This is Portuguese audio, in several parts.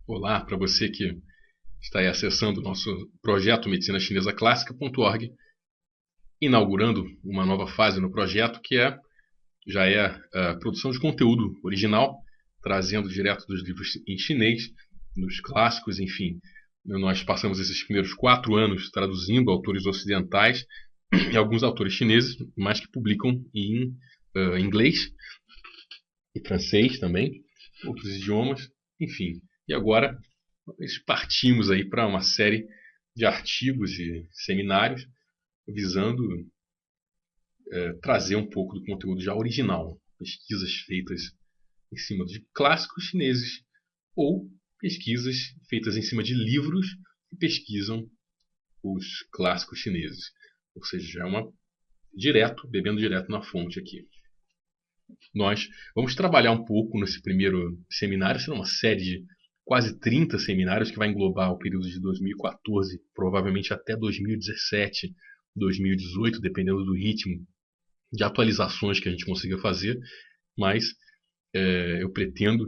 Olá para você que está aí acessando o nosso projeto Medicina Chinesa Clássica.org, inaugurando uma nova fase no projeto já é a produção de conteúdo original, trazendo direto dos livros em chinês, dos clássicos, enfim. Nós passamos esses primeiros 4 anos traduzindo autores ocidentais e alguns autores chineses, mas que publicam em inglês e francês também, outros idiomas, enfim. E agora nós partimos aí para uma série de artigos e seminários visando trazer um pouco do conteúdo já original, pesquisas feitas em cima de clássicos chineses ou pesquisas feitas em cima de livros que pesquisam os clássicos chineses. Ou seja, já é bebendo direto na fonte aqui. Nós vamos trabalhar um pouco nesse primeiro seminário, será uma série de quase 30 seminários que vai englobar o período de 2014, provavelmente até 2017, 2018, dependendo do ritmo de atualizações que a gente consiga fazer, mas eu pretendo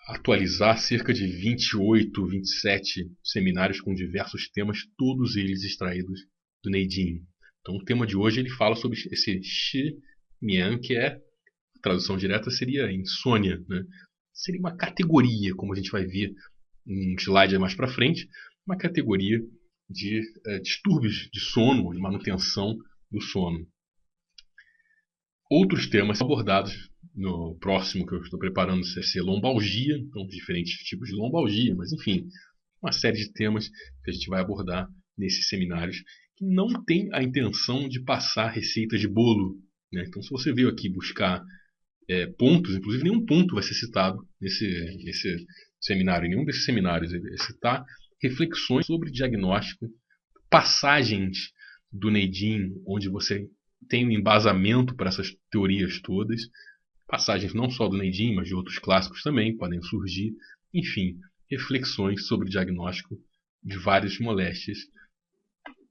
atualizar cerca de 28, 27 seminários com diversos temas, todos eles extraídos do Neijing. Então o tema de hoje ele fala sobre esse Shi Mian, que a tradução direta seria insônia, né? Seria uma categoria, como a gente vai ver um slide mais para frente, uma categoria de distúrbios de sono, de manutenção do sono. Outros temas abordados no próximo que eu estou preparando vai ser lombalgia, então diferentes tipos de lombalgia, mas enfim, uma série de temas que a gente vai abordar nesses seminários que não tem a intenção de passar receita de bolo, né? Então se você veio aqui buscar pontos, inclusive nenhum ponto vai ser citado nesse seminário, em nenhum desses seminários ele vai citar reflexões sobre diagnóstico, passagens do Neijing, onde você tem um embasamento para essas teorias todas, passagens não só do Neijing, mas de outros clássicos também podem surgir, enfim, reflexões sobre diagnóstico de várias moléstias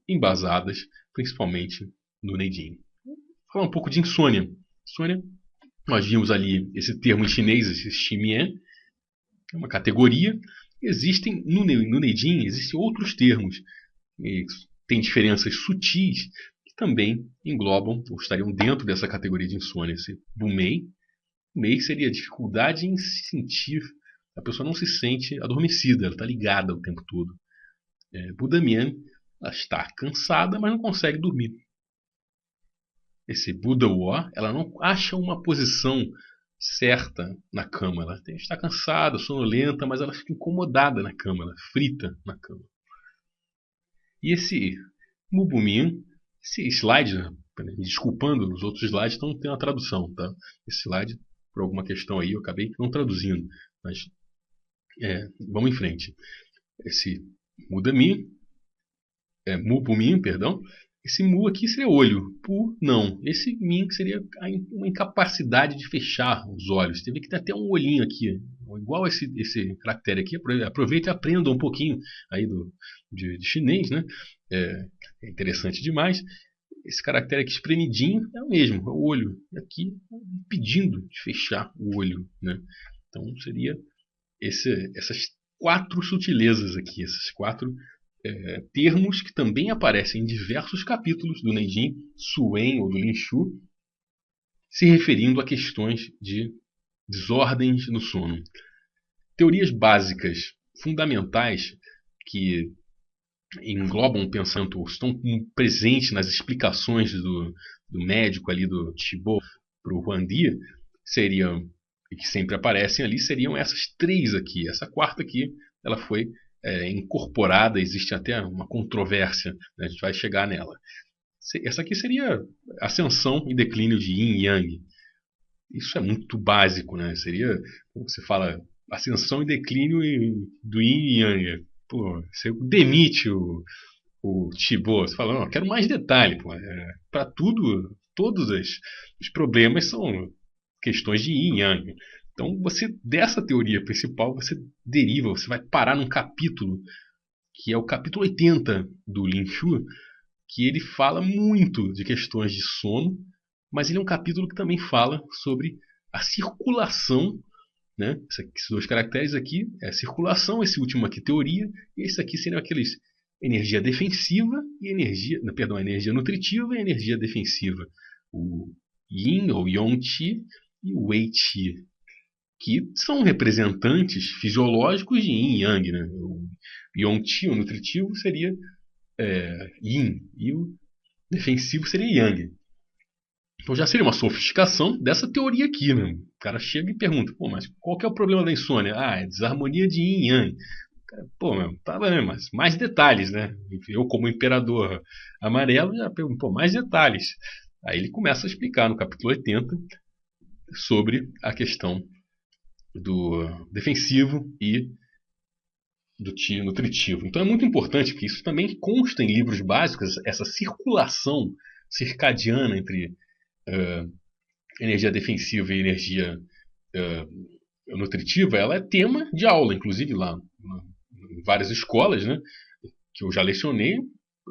embasadas principalmente no Neijing. Vou falar um pouco de insônia. Insônia, nós vimos ali esse termo em chinês, esse Ximian, é uma categoria. Existem no Neijing existem outros termos, tem diferenças sutis que também englobam ou estariam dentro dessa categoria de insônia. Esse Bumei, Mei seria a dificuldade em se sentir, a pessoa não se sente adormecida, ela está ligada o tempo todo. Budamian, ela está cansada, mas não consegue dormir. Esse Buda Wo, ela não acha uma posição certa na cama. Ela está cansada, sonolenta, mas ela fica incomodada na cama, ela frita na cama. E esse Mubumin, esse slide, me desculpando, os outros slides não tem uma tradução, tá? Esse slide, por alguma questão aí, eu acabei não traduzindo, mas vamos em frente. Esse Mudamin, Mubumin, perdão. Esse mu aqui seria olho, pu não. Esse min seria uma incapacidade de fechar os olhos. Teve que ter até um olhinho aqui, igual esse caractere aqui. Aproveita e aprenda um pouquinho aí de chinês, né? É interessante demais. Esse caractere aqui espremidinho é o mesmo, é o olho. Aqui pedindo de fechar o olho, né? Então seria essas 4 sutilezas aqui, esses 4 termos que também aparecem em diversos capítulos do Neijing, Suen ou do Linshu, se referindo a questões de desordens no sono. Teorias básicas, fundamentais, que englobam o pensamento, estão presentes nas explicações do médico ali, do Chibo para o Huangdi, seriam, e que sempre aparecem ali, seriam essas 3 aqui. Essa 4ª aqui, ela foi incorporada, existe até uma controvérsia, né? A gente vai chegar nela. Essa aqui seria ascensão e declínio de Yin e Yang. Isso é muito básico, né? Seria, como você fala, ascensão e declínio do Yin e Yang. Pô, você demite o Chibo, você fala, não, quero mais detalhe. Para tudo, todos os problemas são questões de Yin e Yang. Então, dessa teoria principal, você deriva, você vai parar num capítulo, que é o capítulo 80 do Linshu, que ele fala muito de questões de sono, mas ele é um capítulo que também fala sobre a circulação né? Esses dois caracteres aqui é circulação, esse último aqui teoria, e esse aqui seriam aqueles energia defensiva e energia nutritiva e energia defensiva. O Yin ou Yong-Qi e o Wei-Qi, que são representantes fisiológicos de Yin e Yang, né? O Yong-Qi, o nutritivo, seria Yin e o defensivo seria Yang. Então já seria uma sofisticação dessa teoria aqui, né? O cara chega e pergunta, pô, mas qual que é o problema da insônia? Ah, é desarmonia de Yin e Yang. Pô, tá bem, mas mais detalhes, né? Eu, como imperador amarelo, já pergunto, pô, mais detalhes. Aí ele começa a explicar no capítulo 80 sobre a questão do defensivo e do Qi nutritivo. Então é muito importante que isso também consta em livros básicos, essa circulação circadiana entre energia defensiva e energia nutritiva, ela é tema de aula, inclusive lá em várias escolas, né, que eu já lecionei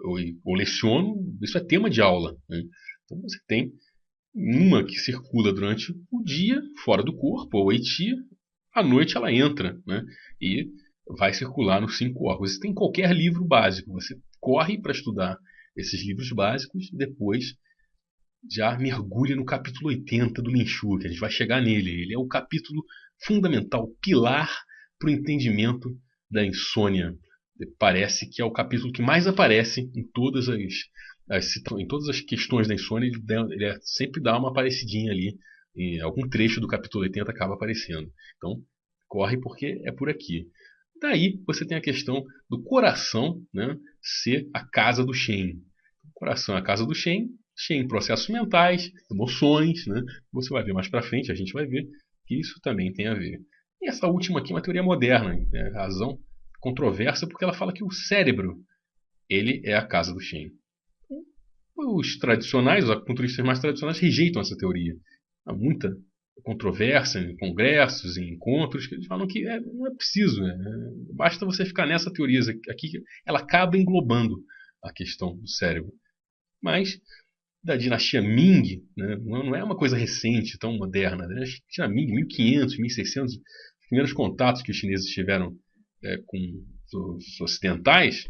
ou leciono, isso é tema de aula, né? Então você tem uma que circula durante o dia, fora do corpo, ou Wei-Qi, à noite ela entra, né, e vai circular nos 5 órgãos. Isso tem em qualquer livro básico. Você corre para estudar esses livros básicos e depois já mergulha no capítulo 80 do Lin Shu, que a gente vai chegar nele. Ele é o capítulo fundamental, pilar para o entendimento da insônia. Parece que é o capítulo que mais aparece em todas as questões da insônia. Ele sempre dá uma aparecidinha ali, e algum trecho do capítulo 80 acaba aparecendo. Então, corre porque é por aqui. Daí você tem a questão do coração, né, ser a casa do Shen. O coração é a casa do Shen, Shen processos mentais, emoções, né? Você vai ver mais para frente, a gente vai ver que isso também tem a ver. E essa última aqui é uma teoria moderna, né? Razão controversa, porque ela fala que o cérebro ele é a casa do Shen. Os tradicionais, os acupunturistas mais tradicionais rejeitam essa teoria. Há muita controvérsia em congressos, em encontros, que eles falam que não é preciso, né? Basta você ficar nessa teoria aqui, ela acaba englobando a questão do cérebro. Mas da dinastia Ming, né, não é uma coisa recente, tão moderna. Né? A dinastia Ming, 1500, 1600, os primeiros contatos que os chineses tiveram com os ocidentais,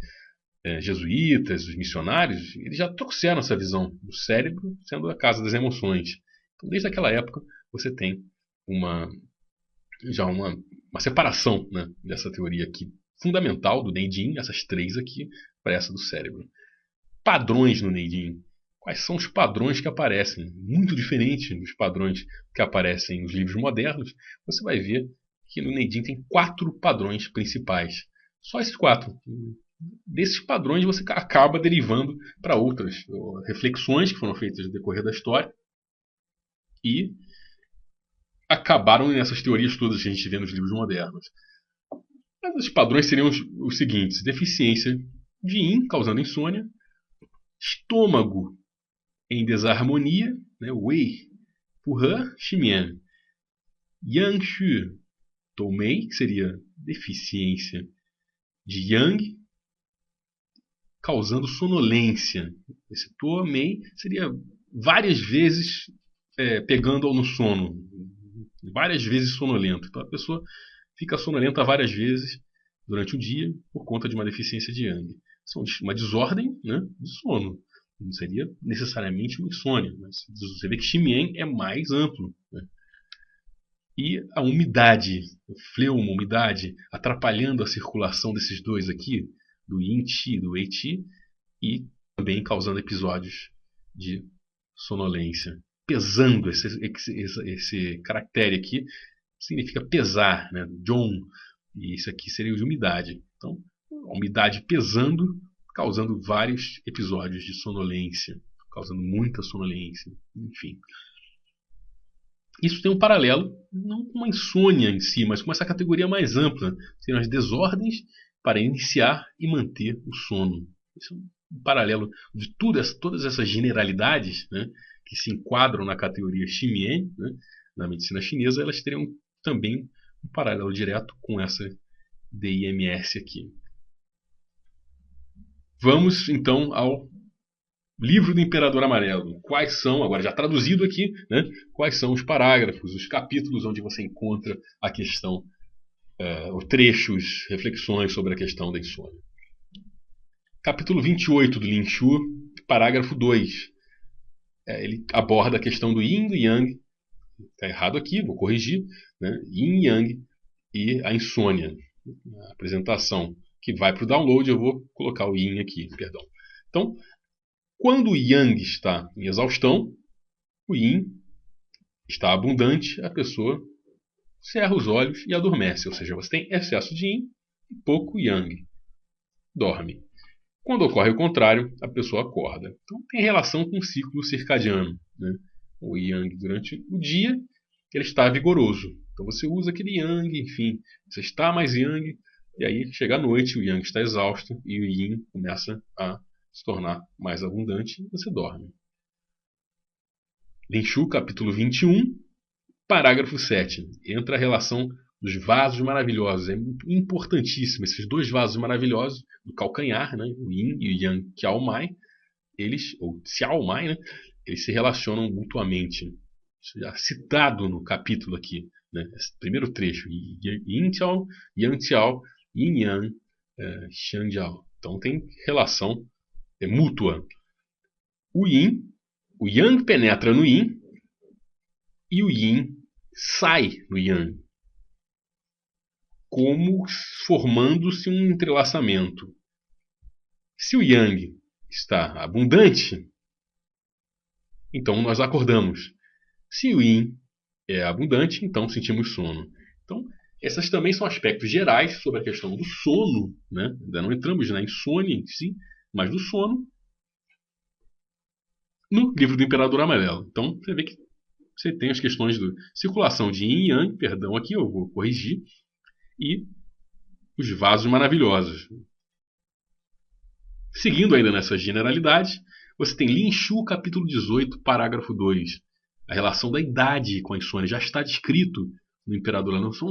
jesuítas, os missionários, eles já trouxeram essa visão do cérebro sendo a casa das emoções. Então, desde aquela época, você tem uma separação, né, dessa teoria aqui fundamental do Neijing, essas 3 aqui, para essa do cérebro. Padrões no Neijing. Quais são os padrões que aparecem? Muito diferente dos padrões que aparecem nos livros modernos. Você vai ver que no Neijing tem 4 padrões principais. Só esses 4. Desses padrões você acaba derivando para outras reflexões que foram feitas no decorrer da história e acabaram nessas teorias todas que a gente vê nos livros modernos. Mas os padrões seriam os seguintes: deficiência de Yin, causando insônia, estômago em desarmonia, né, Wei, Puhan, Ximian, Yang Shu, Toumei, que seria deficiência de Yang, causando sonolência. Esse Toumei seria várias vezes pegando no sono, várias vezes sonolento. Então a pessoa fica sonolenta várias vezes durante o dia por conta de uma deficiência de Yang. São uma desordem, né, de sono. Não seria necessariamente uma insônia, mas você vê que Ximian é mais amplo, né? E a umidade, o fleuma, umidade, atrapalhando a circulação desses dois aqui, do Yin-Qi e do Wei-Qi, e também causando episódios de sonolência. Pesando, esse caractere aqui significa pesar, né? Zhong, e isso aqui seria de umidade. Então, a umidade pesando, causando vários episódios de sonolência, causando muita sonolência, enfim. Isso tem um paralelo, não com uma insônia em si, mas com essa categoria mais ampla, seriam as desordens para iniciar e manter o sono. Isso é um paralelo de todas essas generalidades, né, que se enquadram na categoria Ximian, né, na medicina chinesa, elas teriam também um paralelo direto com essa DIMS aqui. Vamos então ao Livro do Imperador Amarelo. Quais são, agora já traduzido aqui, né? Quais são os parágrafos, os capítulos onde você encontra a questão, os trechos, reflexões sobre a questão da insônia. Capítulo 28 do Lin Shu, parágrafo 2. Ele aborda a questão do Yin e do Yang. Está errado aqui, vou corrigir. Né? Yin e Yang e a insônia. A apresentação que vai para o download, eu vou colocar o Yin aqui, perdão. Então, quando o Yang está em exaustão, o Yin está abundante, a pessoa cerra os olhos e adormece. Ou seja, você tem excesso de Yin e pouco Yang. Dorme. Quando ocorre o contrário, a pessoa acorda. Então tem relação com o ciclo circadiano. Né? O Yang durante o dia, ele está vigoroso. Então você usa aquele Yang, enfim, você está mais Yang, e aí chega a noite, o Yang está exausto e o Yin começa a se tornar mais abundante e você dorme. Lin Shu, capítulo 21, parágrafo 7. Entra a relação dos vasos maravilhosos. É importantíssimo. Esses dois vasos maravilhosos, do calcanhar, né, o Yin e o Yang Qiao Mai, ou Xiao Mai, né, eles se relacionam mutuamente. Isso já citado no capítulo aqui. Né, esse primeiro trecho. Yin Qiao, Yang Qiao, Yin Yang, Xiang Jiao. Então tem relação mútua. O Yang penetra no Yin e o Yin sai no Yang, como formando-se um entrelaçamento. Se o Yang está abundante, então nós acordamos. Se o Yin é abundante, então sentimos sono. Então, esses também são aspectos gerais sobre a questão do sono. Né? Ainda não entramos na insônia em si, mas do sono, no livro do Imperador Amarelo. Então, você vê que você tem as questões de circulação de Yin e Yang, perdão, aqui eu vou corrigir, e os vasos maravilhosos. Seguindo ainda nessa generalidade, você tem Lin Shu, capítulo 18, parágrafo 2. A relação da idade com a insônia já está descrito no Imperador. Não são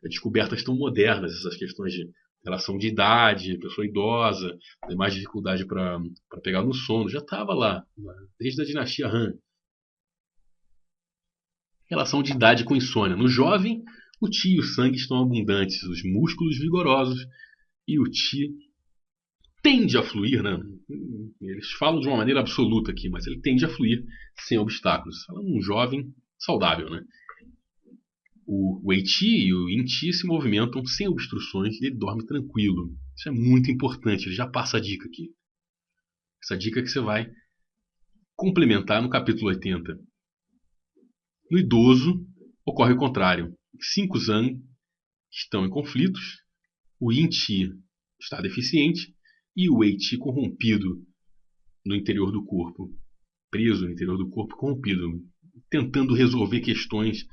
descobertas tão modernas essas questões de relação de idade, pessoa idosa, tem mais dificuldade para pegar no sono. Já estava lá, desde a dinastia Han. Relação de idade com insônia. No jovem, o Qi e o sangue estão abundantes, os músculos vigorosos, e o Qi tende a fluir, né? Eles falam de uma maneira absoluta aqui, mas ele tende a fluir sem obstáculos. Falando de um jovem saudável, né? O Wei Qi e o Yin Qi se movimentam sem obstruções e ele dorme tranquilo. Isso é muito importante, ele já passa a dica aqui. Essa dica que você vai complementar no capítulo 80. No idoso, ocorre o contrário. Os 5 Zhang estão em conflitos, o Yin Qi está deficiente e o Wei Qi corrompido no interior do corpo, preso no interior do corpo, corrompido, tentando resolver questões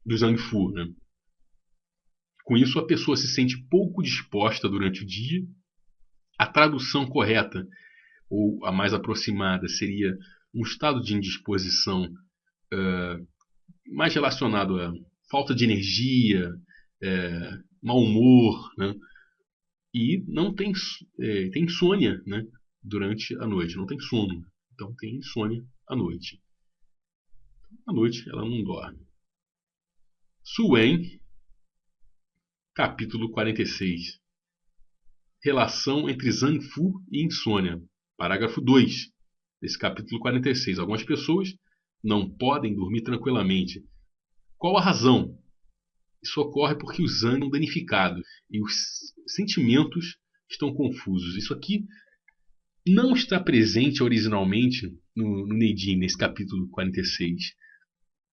do Zhang Fu. Né? Com isso, a pessoa se sente pouco disposta durante o dia. A tradução correta, ou a mais aproximada, seria um estado de indisposição mais relacionado a falta de energia, mau humor, né? E não tem insônia, né? Durante a noite, não tem sono, então tem insônia à noite. À noite ela não dorme. Su Wen, capítulo 46. Relação entre Zhang Fu e insônia. Parágrafo 2 desse capítulo 46. Algumas pessoas não podem dormir tranquilamente. Qual a razão? Isso ocorre porque os ânimos são danificados e os sentimentos estão confusos. Isso aqui não está presente originalmente no Neijin, nesse capítulo 46.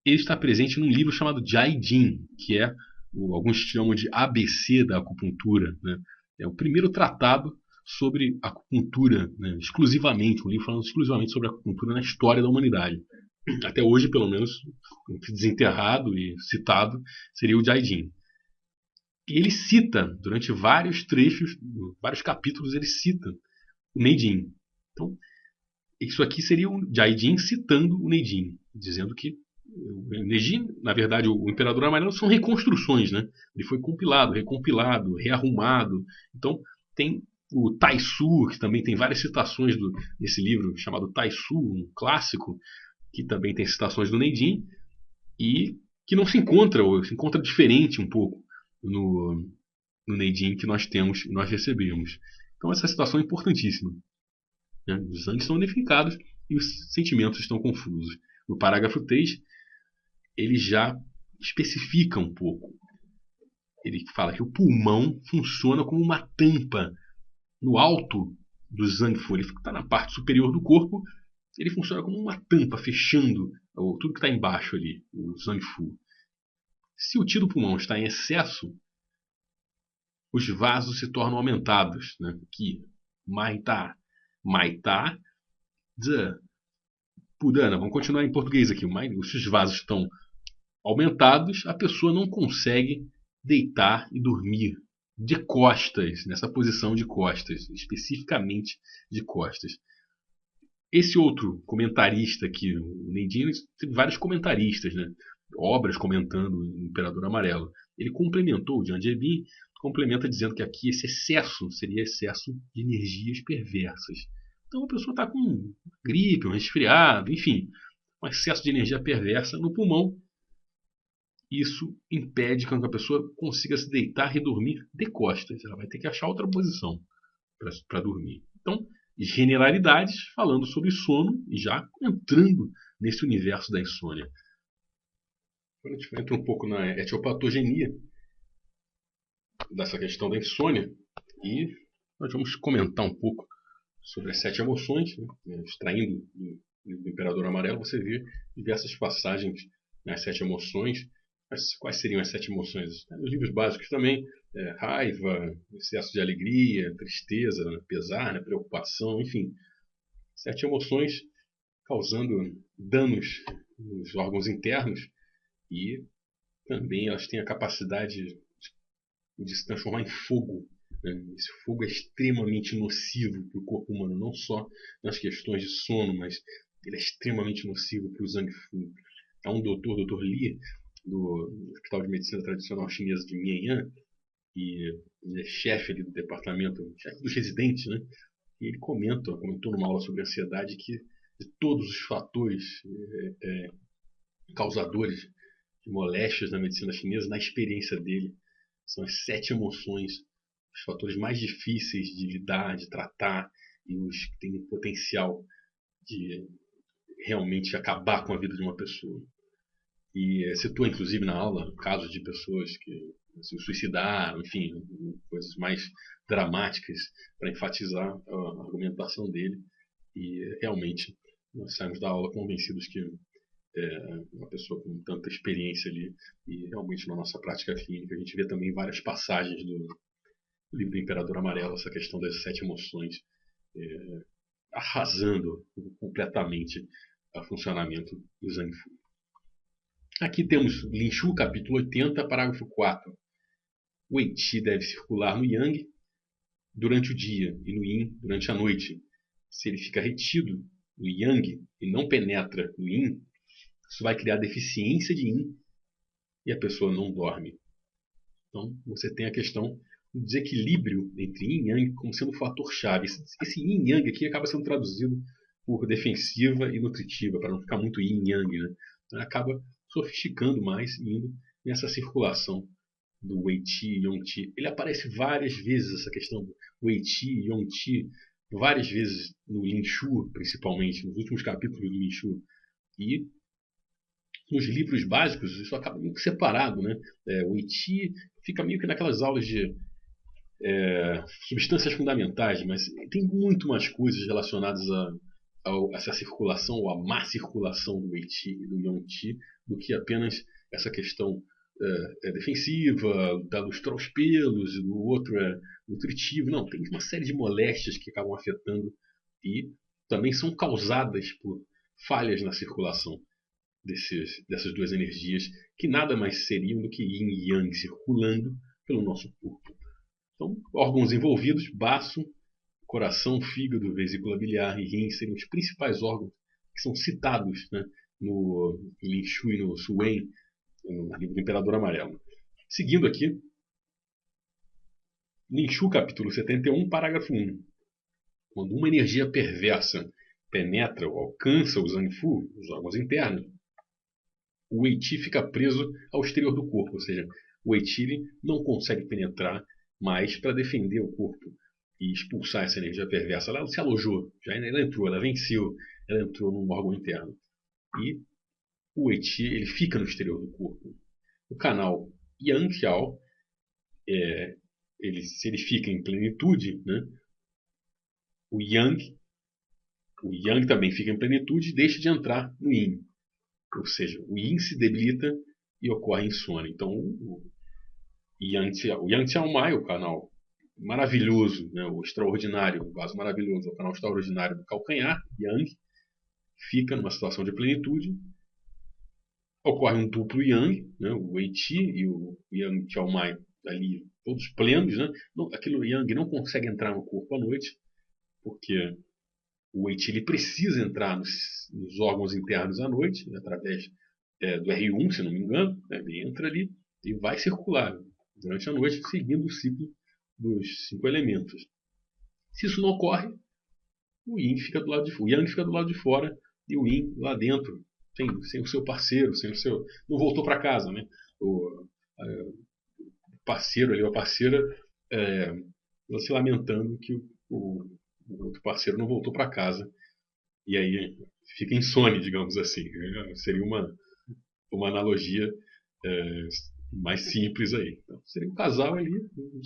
Ele está presente num livro chamado Jai Jin, que é, alguns chamam de ABC da acupuntura. Né? É o primeiro tratado sobre acupuntura, né? Exclusivamente, um livro falando exclusivamente sobre acupuntura na história da humanidade. Até hoje, pelo menos, desenterrado e citado seria o Jai Jin. E ele cita, durante vários trechos, vários capítulos, ele cita o Neijin. Então, isso aqui seria o Jai Jin citando o Neijin, dizendo que o Neijin, na verdade, o Imperador Amarelo são reconstruções, né? Ele foi compilado, recompilado, rearrumado. Então, tem O Taisu, que também tem várias citações desse livro chamado Taisu, um clássico, que também tem citações do Neidin, e que não se encontra, ou se encontra diferente um pouco no Neidin que nós temos e nós recebemos. Então essa situação é importantíssima. Né? Os zangues estão unificados e os sentimentos estão confusos. No parágrafo 3, ele já especifica um pouco. Ele fala que o pulmão funciona como uma tampa no alto do Zangfu. Ele está na parte superior do corpo, ele funciona como uma tampa, fechando tudo que está embaixo ali, o Zangfu. Se o Qi do pulmão está em excesso, os vasos se tornam aumentados. Né? Qi, Maita, Maita, Zi, Purana. Vamos continuar em português aqui. Se os vasos estão aumentados, a pessoa não consegue deitar e dormir de costas, nessa posição de costas, especificamente de costas. Esse outro comentarista aqui, o Neidin, teve vários comentaristas, né? Obras comentando o Imperador Amarelo. Ele complementou, o Jian Jebin complementa dizendo que aqui esse excesso seria excesso de energias perversas. Então a pessoa está com gripe, um resfriado, enfim, um excesso de energia perversa no pulmão. Isso impede que a pessoa consiga se deitar e dormir de costas. Ela vai ter que achar outra posição para dormir. Então, generalidades falando sobre sono e já entrando nesse universo da insônia. Agora a gente entra um pouco na etiopatogenia dessa questão da insônia e nós vamos comentar um pouco sobre as 7 emoções, né? Extraindo do Imperador Amarelo, você vê diversas passagens nas 7 emoções. Mas quais seriam as 7 emoções? Nos livros básicos também, raiva, excesso de alegria, tristeza, pesar, né? Preocupação, enfim. 7 emoções causando danos nos órgãos internos e também elas têm a capacidade de se transformar em fogo. Né? Esse fogo é extremamente nocivo para o corpo humano, não só nas questões de sono, mas ele é extremamente nocivo para o Zangfu. Há um doutor, Dr. Li, do Hospital de Medicina Tradicional Chinesa de Mianyang, e ele é chefe ali do departamento, chefe dos residentes, né? E ele comentou numa aula sobre ansiedade que de todos os fatores causadores de moléstias na medicina chinesa, na experiência dele, são as 7 emoções, os fatores mais difíceis de lidar, de tratar e os que têm o potencial de realmente acabar com a vida de uma pessoa. E citou, inclusive, na aula, casos de pessoas que se suicidaram, enfim, coisas mais dramáticas para enfatizar a argumentação dele. E realmente nós saímos da aula convencidos que uma pessoa com tanta experiência ali, e realmente na nossa prática clínica a gente vê também várias passagens do livro do Imperador Amarelo, essa questão das 7 emoções, arrasando completamente o funcionamento do Zangfu. Aqui temos Lin Shu, capítulo 80, parágrafo 4. O Wei Qi deve circular no Yang durante o dia e no Yin durante a noite. Se ele fica retido no Yang e não penetra no Yin, isso vai criar deficiência de Yin e a pessoa não dorme. Então você tem a questão do desequilíbrio entre Yin e Yang como sendo um fator chave. Esse Yin e Yang aqui acaba sendo traduzido por defensiva e nutritiva, para não ficar muito Yin e Yang, né? Então acaba sofisticando mais e indo nessa circulação do Wei Qi e Yong Qi. Ele aparece várias vezes, essa questão do Wei Qi e Yong Qi, várias vezes no Lin Shu, principalmente, nos últimos capítulos do Lin Shu. E nos livros básicos isso acaba meio que separado, né? O Wei Qi fica meio que naquelas aulas de substâncias fundamentais, mas tem muito mais coisas relacionadas a essa circulação ou a má circulação do Wei Qi e do Yong Qi do que apenas essa questão defensiva, da lustrar os pelos, e do outro é nutritivo. Não, tem uma série de moléstias que acabam afetando e também são causadas por falhas na circulação dessas duas energias, que nada mais seriam do que Yin e Yang circulando pelo nosso corpo. Então, órgãos envolvidos, baço, coração, fígado, vesícula biliar e rim seriam os principais órgãos que são citados, né, no Lin Shu e no Su Wen, no livro do Imperador Amarelo. Seguindo aqui, Lin capítulo 71, parágrafo 1. Quando uma energia perversa penetra ou alcança o Zanfu, os órgãos internos, o Weiqi fica preso ao exterior do corpo, ou seja, o Weiqi não consegue penetrar mais para defender o corpo e expulsar essa energia perversa. Ela se alojou, ela entrou, ela venceu, ela entrou num órgão interno. E o Weiqi ele fica no exterior do corpo. O canal Yang Qiao, se ele fica em plenitude, né, o Yang também fica em plenitude e deixa de entrar no Yin. Ou seja, o Yin se debilita e ocorre insônia. Então, o Yang Xiaomai, o canal maravilhoso, né, o extraordinário, o vaso maravilhoso, o canal extraordinário do calcanhar, Yang, fica numa situação de plenitude. Ocorre um duplo Yang, né, o Weiqi e o Yang Xiaomai ali, todos plenos. Né, aquilo Yang não consegue entrar no corpo à noite, porque o Weiqi ele precisa entrar nos órgãos internos à noite, né, através do R1, se não me engano. Né, ele entra ali e vai circular durante a noite, seguindo o ciclo dos 5 elementos. Se isso não ocorre, o Yang fica do lado de fora e o Yin lá dentro, sem o seu parceiro, sem o seu, não voltou para casa, né? O parceiro ali, a parceira, se lamentando que o outro parceiro não voltou para casa, e aí fica insone, digamos assim. Seria uma analogia mais simples aí. Então, seria um casal ali,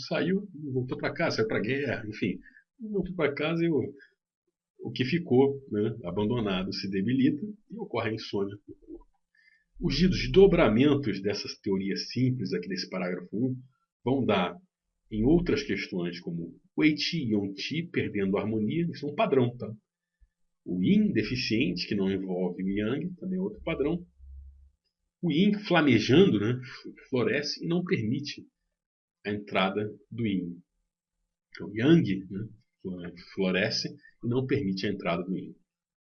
saiu, voltou para casa, saiu para guerra, enfim, voltou para casa e o que ficou, né, abandonado se debilita e ocorre a insônia no corpo. Os desdobramentos dessas teorias simples aqui desse parágrafo 1 vão dar em outras questões como o Weiqi e Yongqi perdendo a harmonia, isso é um padrão, tá? O Yin deficiente, que não envolve o Yang, também é outro padrão. O Yin flamejando, né, floresce e não permite a entrada do Yin. Então, o Yang, né, floresce e não permite a entrada do Yin.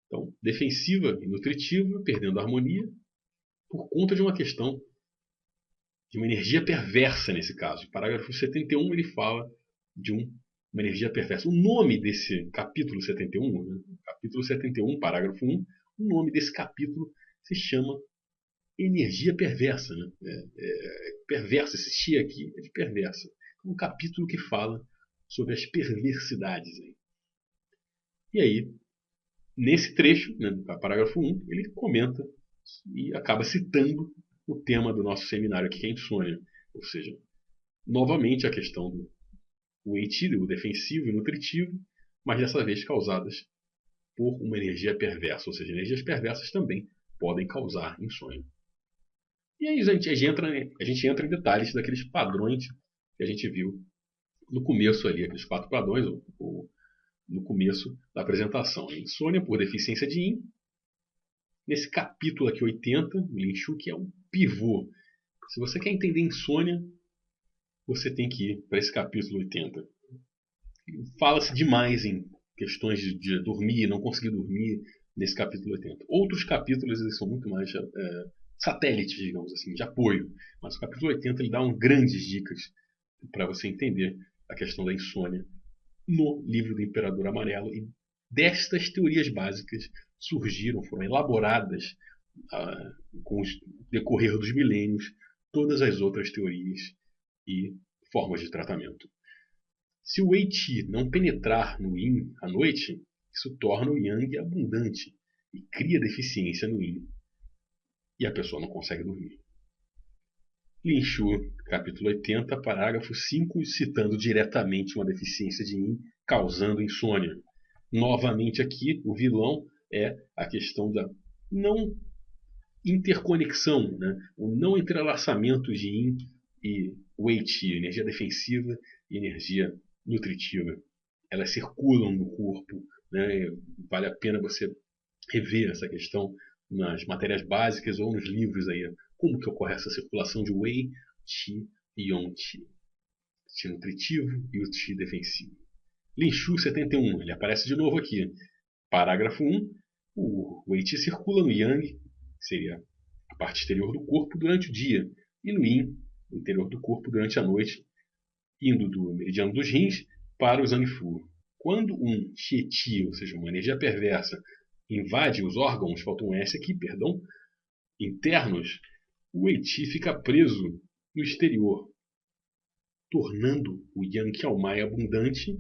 Então, defensiva e nutritiva, perdendo a harmonia, por conta de uma questão de uma energia perversa nesse caso. O parágrafo 71 ele fala de uma energia perversa. O nome desse capítulo 71, né, capítulo 71, parágrafo 1, o nome desse capítulo se chama energia perversa. Né? Perversa, esse chi aqui é de perversa. É um capítulo que fala sobre as perversidades. E aí, nesse trecho, né, do parágrafo 1, ele comenta e acaba citando o tema do nosso seminário aqui, que é a insônia. Ou seja, novamente a questão do Weiqi, o defensivo e nutritivo, mas dessa vez causadas por uma energia perversa. Ou seja, energias perversas também podem causar insônia. E aí a gente entra em detalhes daqueles padrões que a gente viu no começo ali, aqueles 4 padrões, no começo da apresentação. A insônia por deficiência de Yin. Nesse capítulo aqui 80, o Lin Shu, que é um pivô. Se você quer entender insônia, você tem que ir para esse capítulo 80. Fala-se demais em questões de dormir, não conseguir dormir nesse capítulo 80. Outros capítulos eles são muito mais satélites, digamos assim, de apoio. Mas o capítulo 80 ele dá grandes dicas para você entender a questão da insônia no livro do Imperador Amarelo. E destas teorias básicas surgiram, foram elaboradas com o decorrer dos milênios todas as outras teorias e formas de tratamento. Se o Weiqi não penetrar no Yin à noite, isso torna o Yang abundante e cria deficiência no Yin. E a pessoa não consegue dormir. Lin Shu, capítulo 80, parágrafo 5, citando diretamente uma deficiência de Yin causando insônia. Novamente aqui, o vilão é a questão da não interconexão, né? O não entrelaçamento de Yin e Weiqi, energia defensiva e energia nutritiva. Elas circulam no corpo, né? Vale a pena você rever essa questão nas matérias básicas ou nos livros aí. Como que ocorre essa circulação de Wei, Qi e Yongqi? Qi nutritivo e o Qi defensivo. Lin Shu 71, ele aparece de novo aqui. Parágrafo 1, o Weiqi circula no Yang, que seria a parte exterior do corpo, durante o dia, e no Yin, no interior do corpo, durante a noite, indo do meridiano dos rins para o Zangfu. Quando um Qi, ou seja, uma energia perversa, invade os órgãos, falta um S aqui, perdão, internos, o Weiqi fica preso no exterior, tornando o Yang Qiaomai abundante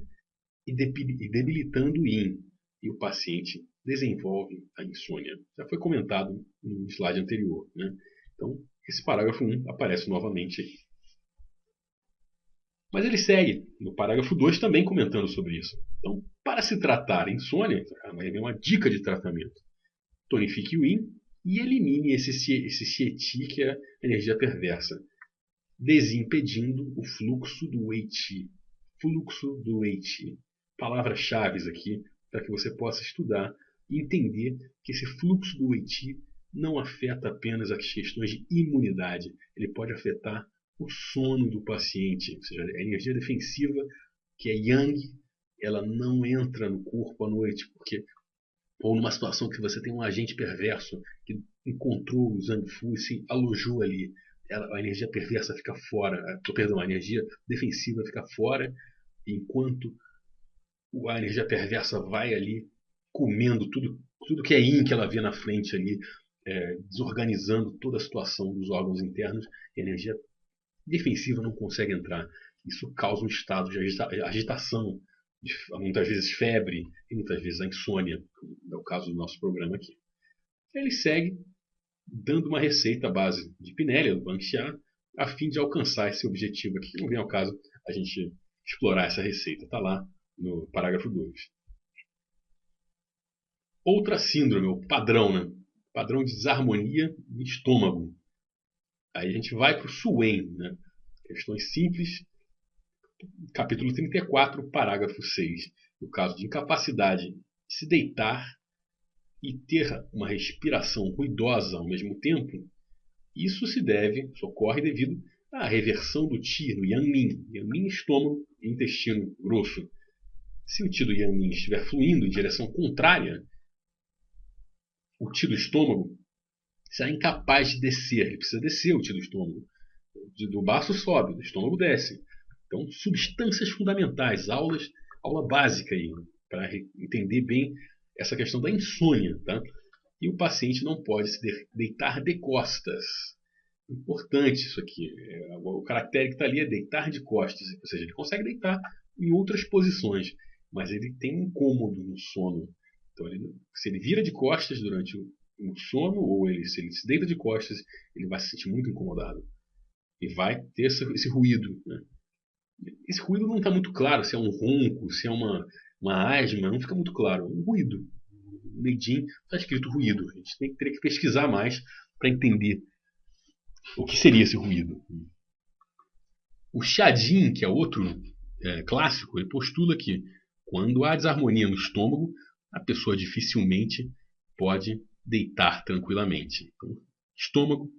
e debilitando o Yin. E o paciente desenvolve a insônia. Já foi comentado no slide anterior, né? Então, esse parágrafo 1 aparece novamente aqui. Mas ele segue no parágrafo 2 também comentando sobre isso. Então, para se tratar a insônia, vai haver uma dica de tratamento. Tonifique o Yin e elimine esse Qi, que é a energia perversa, desimpedindo o fluxo do Weiqi. Fluxo do Weiqi. Palavras-chave aqui para que você possa estudar e entender que esse fluxo do Weiqi não afeta apenas as questões de imunidade, ele pode afetar o sono do paciente, ou seja, a energia defensiva, que é Yang, ela não entra no corpo à noite, ou numa situação que você tem um agente perverso que encontrou o Zangfu e se alojou ali. A energia perversa fica fora, a energia defensiva fica fora, enquanto a energia perversa vai ali comendo tudo que é Yin que ela vê na frente ali, desorganizando toda a situação dos órgãos internos, e a energia defensiva não consegue entrar. Isso causa um estado de agitação, muitas vezes febre e muitas vezes a insônia, como é o caso do nosso programa aqui. Ele segue dando uma receita à base de Pinélia, do Banksia, a fim de alcançar esse objetivo aqui. Não vem ao caso a gente explorar essa receita. Está lá no parágrafo 2. Outra síndrome, o padrão, né? Padrão de desarmonia no estômago. Aí a gente vai para o Suen, né? Questões simples, capítulo 34, parágrafo 6. No caso de incapacidade de se deitar e ter uma respiração ruidosa ao mesmo tempo, isso ocorre devido à reversão do Qi no Yanmin. Yanmin, estômago e intestino grosso. Se o Qi do Yanmin estiver fluindo em direção contrária, o Qi do estômago será incapaz de descer. Ele precisa descer o Qi do estômago. Do baço sobe, do estômago desce. Então, substâncias fundamentais, aula básica aí, para entender bem essa questão da insônia, tá? E o paciente não pode se deitar de costas. Importante isso aqui. O caractere que está ali é deitar de costas, ou seja, ele consegue deitar em outras posições, mas ele tem um incômodo no sono. Então, se ele vira de costas durante o sono, ou se ele se deita de costas, ele vai se sentir muito incomodado. E vai ter esse ruído, né? Esse ruído não está muito claro, se é um ronco, se é uma asma, não fica muito claro. Um ruído. No Neidin está escrito ruído. A gente teria que pesquisar mais para entender o que seria esse ruído. O Xiadin, que é outro clássico, ele postula que quando há desarmonia no estômago, a pessoa dificilmente pode deitar tranquilamente. Então, estômago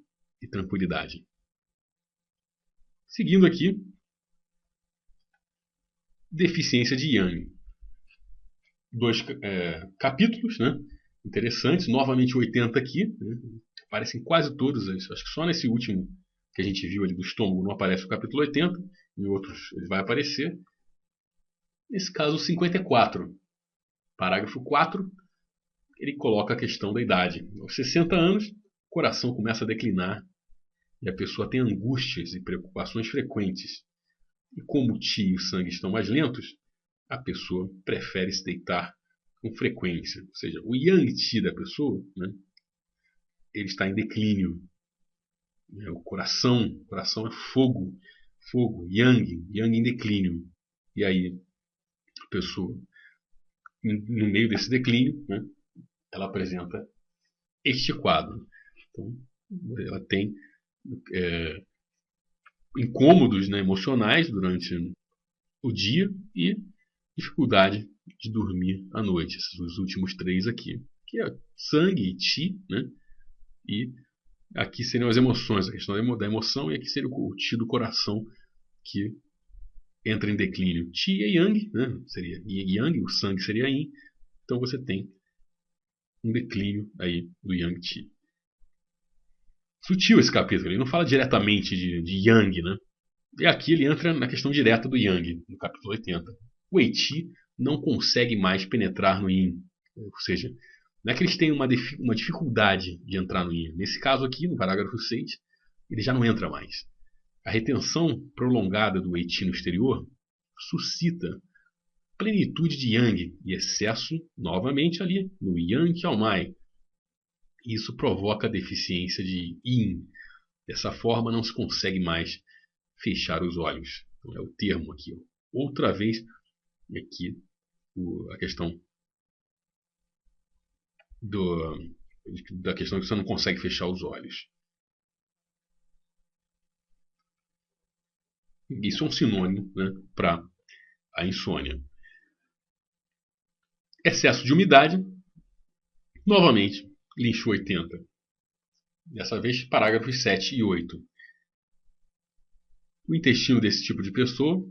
e tranquilidade. Seguindo aqui, deficiência de Yang. 2 capítulos, né? Interessantes, novamente 80 aqui, né? Aparecem quase todos, acho que só nesse último que a gente viu ali do estômago não aparece o capítulo 80, em outros ele vai aparecer. Nesse caso, 54, parágrafo 4, ele coloca a questão da idade. Aos 60 anos, o coração começa a declinar e a pessoa tem angústias e preocupações frequentes. E como o Qi e o sangue estão mais lentos, a pessoa prefere se deitar com frequência. Ou seja, o Yang Qi da pessoa, né, ele está em declínio. O coração é fogo, Yang em declínio. E aí, a pessoa, no meio desse declínio, né, ela apresenta este quadro. Então, ela tem incômodos, né, emocionais durante o dia e dificuldade de dormir à noite. Esses os últimos 3 aqui, que é sangue e Qi, né? E aqui seriam as emoções, a questão da emoção, e aqui seria o Qi do coração, que entra em declínio. Qi é Yang, né? Seria Yang, o sangue seria Yin. Então você tem um declínio aí do Yang Qi. Sutil esse capítulo, ele não fala diretamente de Yang, né? E aqui ele entra na questão direta do Yang, no capítulo 80. O Weiqi não consegue mais penetrar no Yin. Ou seja, não é que eles têm uma dificuldade de entrar no Yin. Nesse caso aqui, no parágrafo 6, ele já não entra mais. A retenção prolongada do Weiqi no exterior suscita plenitude de Yang e excesso, novamente ali, no Yang Qiaomai. Isso provoca deficiência de Yin. Dessa forma, não se consegue mais fechar os olhos. Então, é o termo aqui. Outra vez, aqui, a questão da questão que você não consegue fechar os olhos. Isso é um sinônimo, né, para a insônia. Excesso de umidade. Novamente, Lin 80. Dessa vez, parágrafos 7 e 8. O intestino desse tipo de pessoa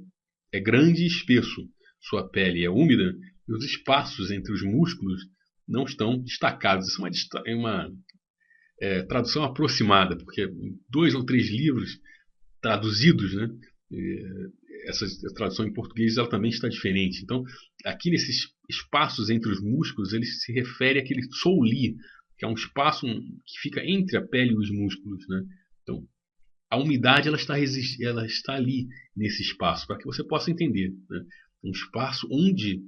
é grande e espesso. Sua pele é úmida e os espaços entre os músculos não estão destacados. Isso é uma tradução aproximada, porque 2 ou 3 livros traduzidos, né, essa tradução em português ela também está diferente. Então, aqui nesses espaços entre os músculos, ele se refere àquele Zhou Li, que é um espaço que fica entre a pele e os músculos, né? Então, a umidade ela está ali nesse espaço, para que você possa entender, né? Um espaço onde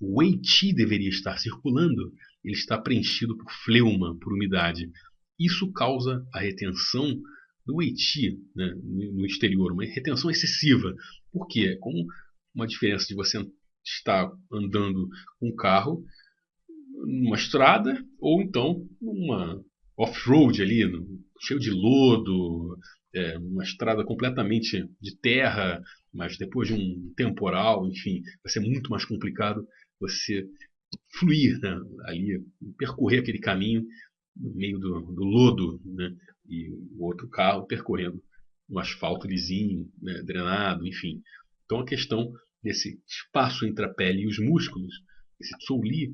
o Wei Qi deveria estar circulando, ele está preenchido por fleuma, por umidade. Isso causa a retenção do Wei Qi, né, no exterior, uma retenção excessiva. Por quê? É como uma diferença de você estar andando com um carro numa estrada ou então numa off-road ali, cheio de lodo, uma estrada completamente de terra, mas depois de um temporal, enfim, vai ser muito mais complicado você fluir, né, ali, percorrer aquele caminho no meio do lodo, né, e o outro carro percorrendo um asfalto lisinho, né, drenado, enfim. Então a questão desse espaço entre a pele e os músculos, esse Zhou Li,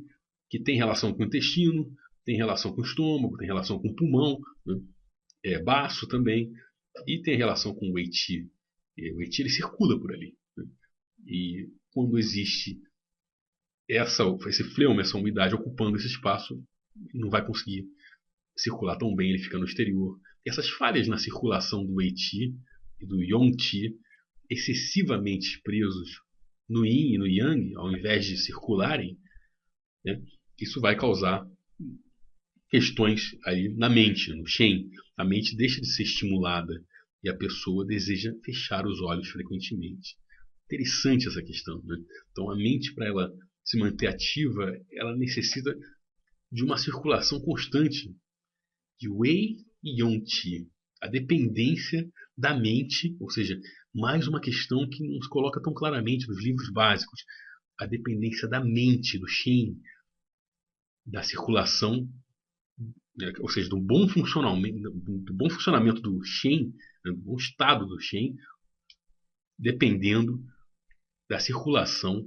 que tem relação com o intestino, tem relação com o estômago, tem relação com o pulmão, né, baço também, e tem relação com o Wei Qi. O Wei Qi ele circula por ali. Né? E quando existe esse fleuma, essa umidade ocupando esse espaço, não vai conseguir circular tão bem, ele fica no exterior. E essas falhas na circulação do Wei Qi e do Yong Qi, excessivamente presos no Yin e no Yang, ao invés de circularem, né, isso vai causar questões aí na mente, no Shen. A mente deixa de ser estimulada e a pessoa deseja fechar os olhos frequentemente. Interessante essa questão, né? Então a mente, para ela se manter ativa, ela necessita de uma circulação constante de Wei e Yong-Qi. A dependência da mente, ou seja, mais uma questão que não se coloca tão claramente nos livros básicos. A dependência da mente, do Shen, da circulação, ou seja, do bom funcionamento do Shen, do bom estado do Shen, dependendo da circulação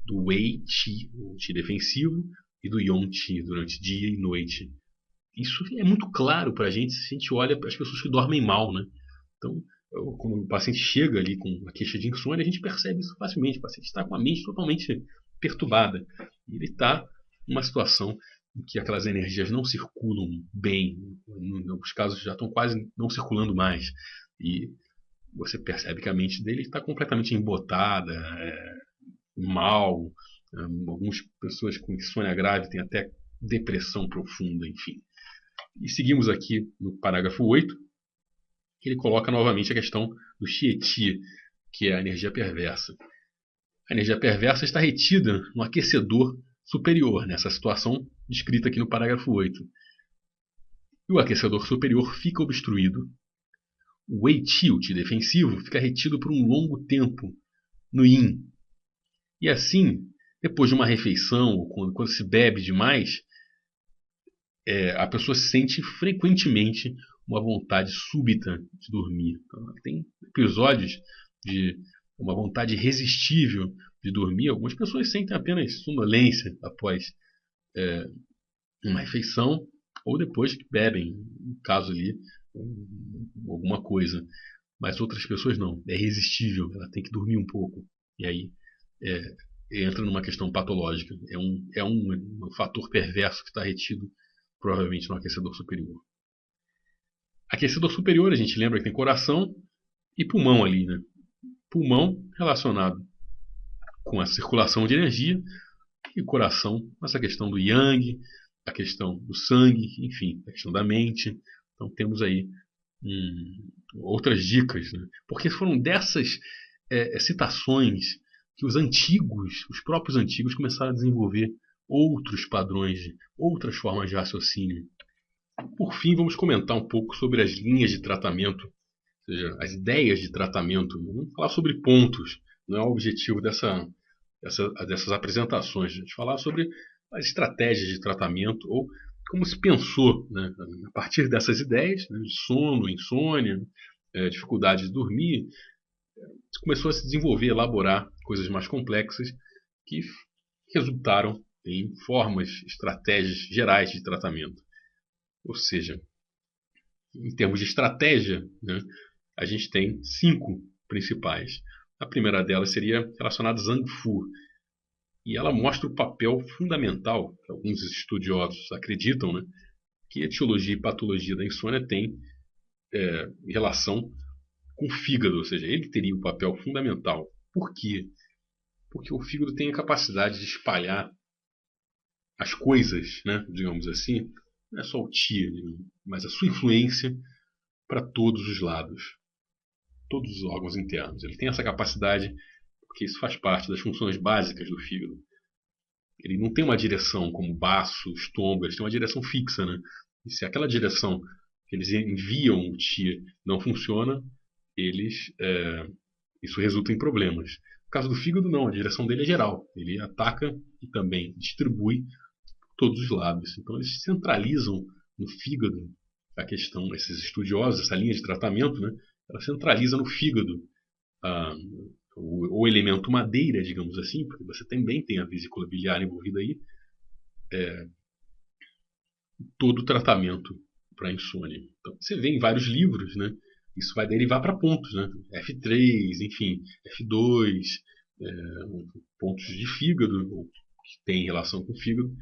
do Wei Qi, o Qi defensivo, e do Yong Qi durante dia e noite. Isso é muito claro para a gente se a gente olha para as pessoas que dormem mal, né? Então, quando o paciente chega ali com uma queixa de insônia, a gente percebe isso facilmente. O paciente está com a mente totalmente perturbada. E ele está numa situação em que aquelas energias não circulam bem. Em alguns casos já estão quase não circulando mais. E você percebe que a mente dele está completamente embotada, mal. Algumas pessoas com insônia grave têm até depressão profunda, enfim. E seguimos aqui no parágrafo 8, que ele coloca novamente a questão do Xie-Qi, que é a energia perversa. A energia perversa está retida no aquecedor superior, nessa situação descrita aqui no parágrafo 8. E o aquecedor superior fica obstruído. O Wei-Qi, o Qi defensivo, fica retido por um longo tempo no Yin. E assim, depois de uma refeição, ou quando se bebe demais, a pessoa sente frequentemente uma vontade súbita de dormir. Então, tem episódios de uma vontade irresistível de dormir. Algumas pessoas sentem apenas sonolência após uma refeição ou depois que bebem, no caso ali, alguma coisa. mas outras pessoas não. É irresistível, ela tem que dormir um pouco. E aí é, entra numa questão patológica. É um fator perverso que está retido provavelmente no aquecedor superior. Aquecedor superior, a gente lembra que tem coração e pulmão ali, né? Pulmão relacionado com a circulação de energia e coração, essa questão do yang, a questão do sangue, enfim, a questão da mente. Então temos aí outras dicas, né? Porque foram dessas citações que os próprios antigos, começaram a desenvolver outros padrões, outras formas de raciocínio. Por fim, vamos comentar um pouco sobre as linhas de tratamento, ou seja, as ideias de tratamento. Vamos falar sobre pontos, não é o objetivo dessas apresentações. A gente falar sobre as estratégias de tratamento ou como se pensou, né, a partir dessas ideias, né, de sono, insônia, dificuldade de dormir, começou a se desenvolver, elaborar coisas mais complexas que resultaram em formas, estratégias gerais de tratamento. Ou seja, em termos de estratégia, né, a gente tem 5 principais. A primeira delas seria relacionada a Zhang Fu, e ela mostra o papel fundamental que alguns estudiosos acreditam, né, que etiologia e patologia da insônia têm relação com o fígado, ou seja, ele teria um papel fundamental. Por quê? Porque o fígado tem a capacidade de espalhar as coisas, né, digamos assim, não é só o tia, mas a sua influência para todos os lados, todos os órgãos internos. Ele tem essa capacidade porque isso faz parte das funções básicas do fígado. Ele não tem uma direção como baço, estômago, eles têm uma direção fixa, né? E se aquela direção que eles enviam o tia não funciona, isso resulta em problemas. No caso do fígado, não, a direção dele é geral. Ele ataca e também distribui todos os lados. Então eles centralizam no fígado a questão, esses estudiosos, essa linha de tratamento, né? Ela centraliza no fígado o elemento madeira, digamos assim, porque você também tem a vesícula biliar envolvida aí, todo o tratamento para insônia. Então, você vê em vários livros, né? Isso vai derivar para pontos, né? F3, enfim, F2, pontos de fígado, que tem relação com o fígado,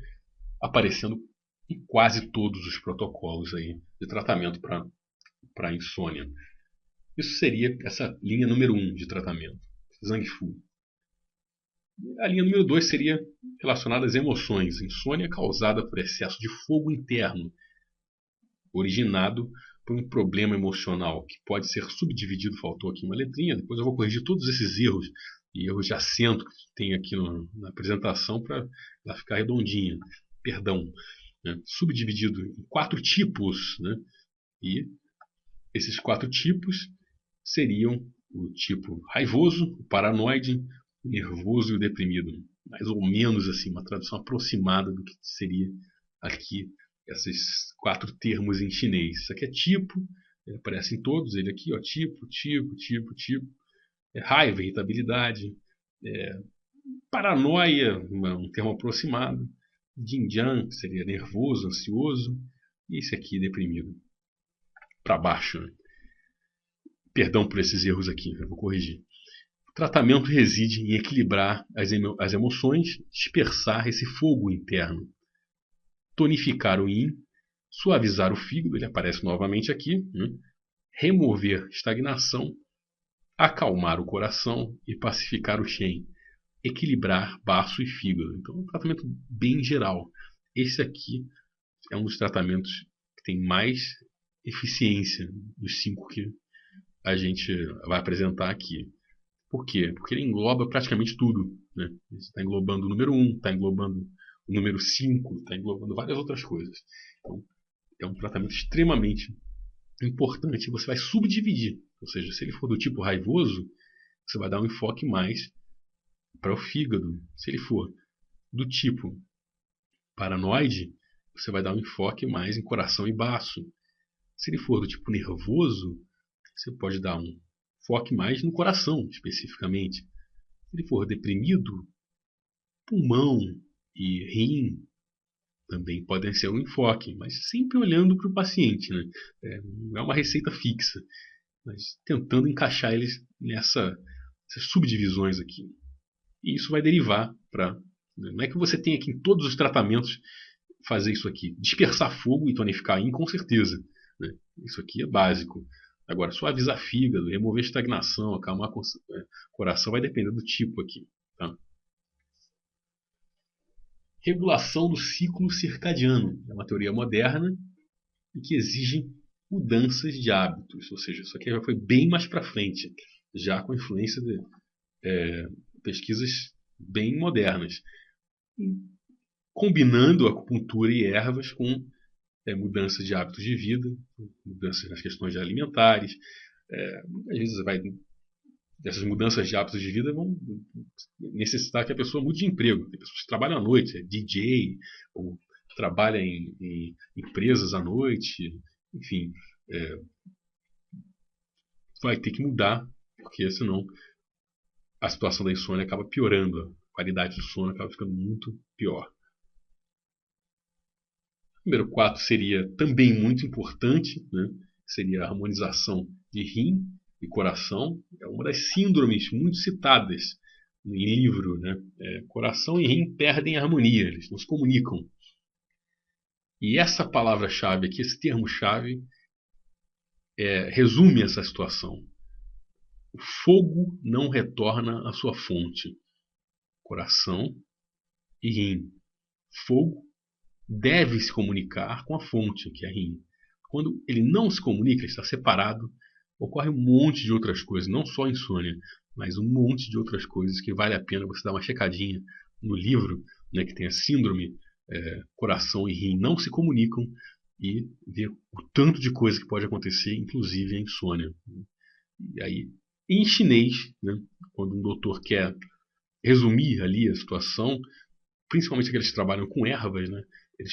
aparecendo em quase todos os protocolos aí de tratamento para insônia. Isso seria essa linha número 1 de tratamento, Zhang Fu. A linha número 2 seria relacionada às emoções, insônia causada por excesso de fogo interno, originado por um problema emocional, que pode ser subdividido, faltou aqui uma letrinha, depois eu vou corrigir todos esses erros e erros de acento que tem aqui na apresentação para ela ficar redondinha. Perdão. Né? Subdividido em 4 tipos, né? E esses 4 tipos seriam o tipo raivoso, o paranoide, o nervoso e o deprimido. Mais ou menos assim, uma tradução aproximada do que seria aqui esses 4 termos em chinês. Isso aqui é tipo, aparece em todos, ele aqui, ó, tipo. Raiva, irritabilidade, paranoia, um termo aproximado. Jinjiang, que seria nervoso, ansioso, e esse aqui, deprimido. Para baixo, né? Perdão por esses erros aqui, eu vou corrigir. O tratamento reside em equilibrar as emoções, dispersar esse fogo interno, tonificar o yin, suavizar o fígado, ele aparece novamente aqui, né? Remover estagnação, acalmar o coração e pacificar o shen, equilibrar baço e fígado. Então, é um tratamento bem geral. Esse aqui é um dos tratamentos que tem mais eficiência dos 5 que a gente vai apresentar aqui. Por quê? Porque ele engloba praticamente tudo, né? Você está englobando o número 1, está englobando o número 5, está englobando várias outras coisas. Então, é um tratamento extremamente importante. Você vai subdividir. Ou seja, se ele for do tipo raivoso, você vai dar um enfoque mais para o fígado. Se ele for do tipo paranoide, você vai dar um enfoque mais em coração e baço. Se ele for do tipo nervoso, você pode dar um foque mais no coração, especificamente. Se ele for deprimido, pulmão e rim também podem ser um enfoque, mas sempre olhando para o paciente, né? Não é uma receita fixa. mas tentando encaixar eles nessas subdivisões aqui. E isso vai derivar para... Não é que você tenha que em todos os tratamentos fazer isso aqui. Dispersar fogo e tonificar yin, com certeza. Né? Isso aqui é básico. Agora, suavizar fígado, remover estagnação, acalmar coração, vai depender do tipo aqui. Tá? Regulação do ciclo circadiano. É uma teoria moderna e que exige mudanças de hábitos. Ou seja, isso aqui já foi bem mais para frente, já com influência de pesquisas bem modernas. Combinando acupuntura e ervas com mudanças de hábitos de vida, mudanças nas questões alimentares. Às vezes essas mudanças de hábitos de vida vão necessitar que a pessoa mude de emprego. Tem pessoas que trabalham à noite, DJ, ou trabalham em empresas à noite, enfim. Vai ter que mudar, porque senão a situação da insônia acaba piorando, a qualidade do sono acaba ficando muito pior. Número 4 seria também muito importante, né? Seria a harmonização de rim e coração. É uma das síndromes muito citadas em livro. Né? Coração e rim perdem a harmonia, eles não se comunicam. E essa palavra-chave aqui, esse termo-chave, resume essa situação. O fogo não retorna à sua fonte. Coração e rim. Fogo deve se comunicar com a fonte, que é a rim. Quando ele não se comunica, ele está separado, ocorre um monte de outras coisas, não só insônia, mas um monte de outras coisas que vale a pena você dar uma checadinha no livro, né, que tem a síndrome coração e rim não se comunicam, e ver o tanto de coisa que pode acontecer, inclusive a insônia. E aí, em chinês, né, quando um doutor quer resumir ali a situação, principalmente aqueles que trabalham com ervas, né, eles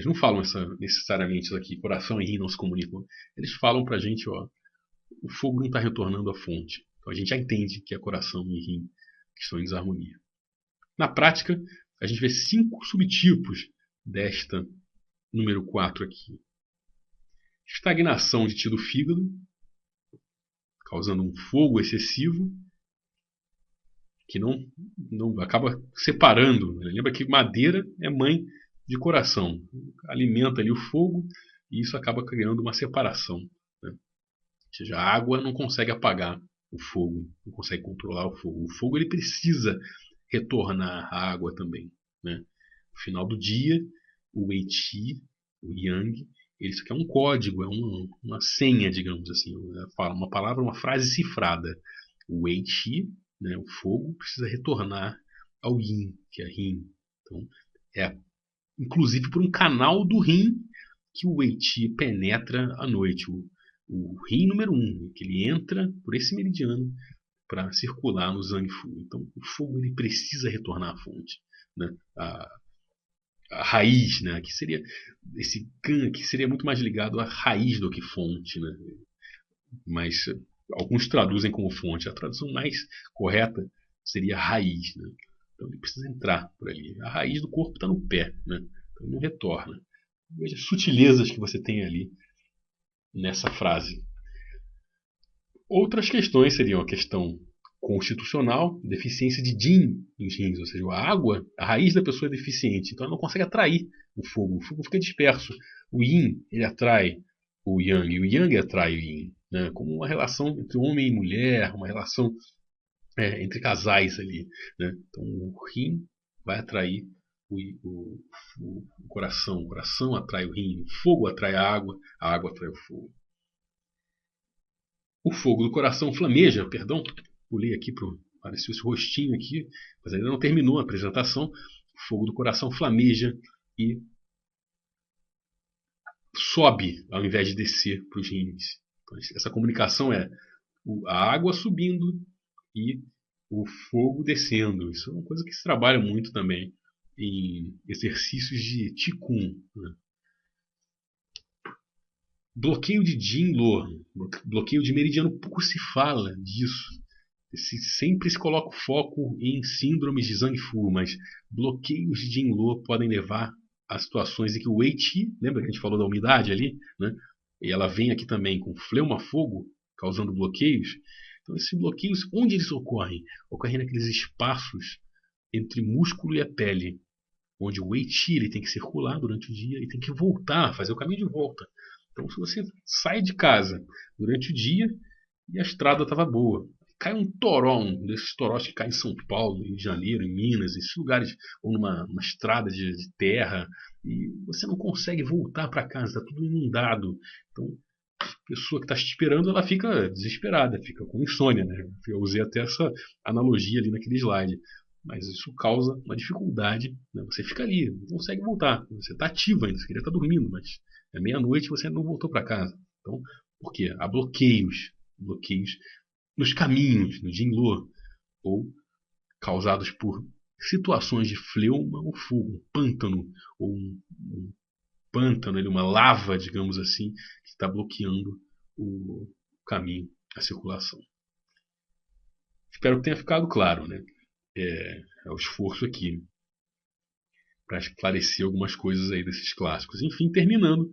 não falam necessariamente isso aqui, coração e rim não se comunicam. Eles falam pra gente, ó, o fogo não está retornando à fonte. Então a gente já entende que é coração e rim que estão em desarmonia. Na prática, a gente vê 5 subtipos desta número 4 aqui. Estagnação de ti do fígado, causando um fogo excessivo, que não acaba separando. Lembra que madeira é mãe de coração. Alimenta ali o fogo e isso acaba criando uma separação. Né? Ou seja, a água não consegue apagar o fogo, não consegue controlar o fogo. O fogo ele precisa retornar à água também. Né? No final do dia, o Wei Qi, o Yang, isso aqui é um código, é uma senha, digamos assim. Uma palavra, uma frase cifrada. O Wei Qi, né, o fogo, precisa retornar ao Yin, que é Yin. Então, inclusive por um canal do Yin que o Wei Qi penetra à noite. O Yin número 1, que ele entra por esse meridiano para circular no Zhang Fu. Então, o fogo ele precisa retornar à fonte. Né? A raiz, né? Que seria esse Kan, que seria muito mais ligado à raiz do que fonte. Né? Mas alguns traduzem como fonte. A tradução mais correta seria raiz. Né? Então ele precisa entrar por ali. A raiz do corpo está no pé. Né? Então não retorna. Veja as sutilezas que você tem ali nessa frase. Outras questões seriam a questão constitucional, deficiência de Jin nos rins, ou seja, a água, a raiz da pessoa é deficiente, então ela não consegue atrair o fogo fica disperso. O Yin, ele atrai o Yang, e o Yang atrai o Yin, né? Como uma relação entre homem e mulher, uma relação entre casais ali. Né? Então o Yin vai atrair o coração atrai o Yin, o fogo atrai a água atrai o fogo. O fogo do coração flameja, perdão, pulei aqui, apareceu esse rostinho aqui, mas ainda não terminou a apresentação. O fogo do coração flameja e sobe ao invés de descer para os rins. Então, essa comunicação é a água subindo e o fogo descendo. Isso é uma coisa que se trabalha muito também em exercícios de Qigong. Né? Bloqueio de Jin-Lo, bloqueio de meridiano, pouco se fala disso. Sempre se coloca o foco em síndromes de Zhang Fu, mas bloqueios de Jin-Lo podem levar a situações em que o Wei Qi, lembra que a gente falou da umidade ali, né? E ela vem aqui também com fleuma fogo, causando bloqueios. Então, esses bloqueios, onde eles ocorrem? Ocorrem naqueles espaços entre músculo e a pele, onde o Wei Qi ele tem que circular durante o dia e tem que voltar, fazer o caminho de volta. Então, se você sai de casa durante o dia e a estrada estava boa, cai um toró, um desses torós que cai em São Paulo, Rio de Janeiro, em Minas, esses lugares, ou numa estrada de terra, e você não consegue voltar para casa, está tudo inundado. Então, a pessoa que está te esperando, ela fica desesperada, fica com insônia, né? Eu usei até essa analogia ali naquele slide. Mas isso causa uma dificuldade, né? Você fica ali, não consegue voltar. Você está ativo ainda, você queria estar dormindo, mas é meia-noite e você não voltou para casa. Então, por quê? Há bloqueios nos caminhos, no Jinlo, ou causados por situações de fleuma ou fogo, um pântano, ou um pântano, uma lava, digamos assim, que está bloqueando o caminho, a circulação. Espero que tenha ficado claro, né? É o esforço aqui para esclarecer algumas coisas aí desses clássicos. Enfim, terminando,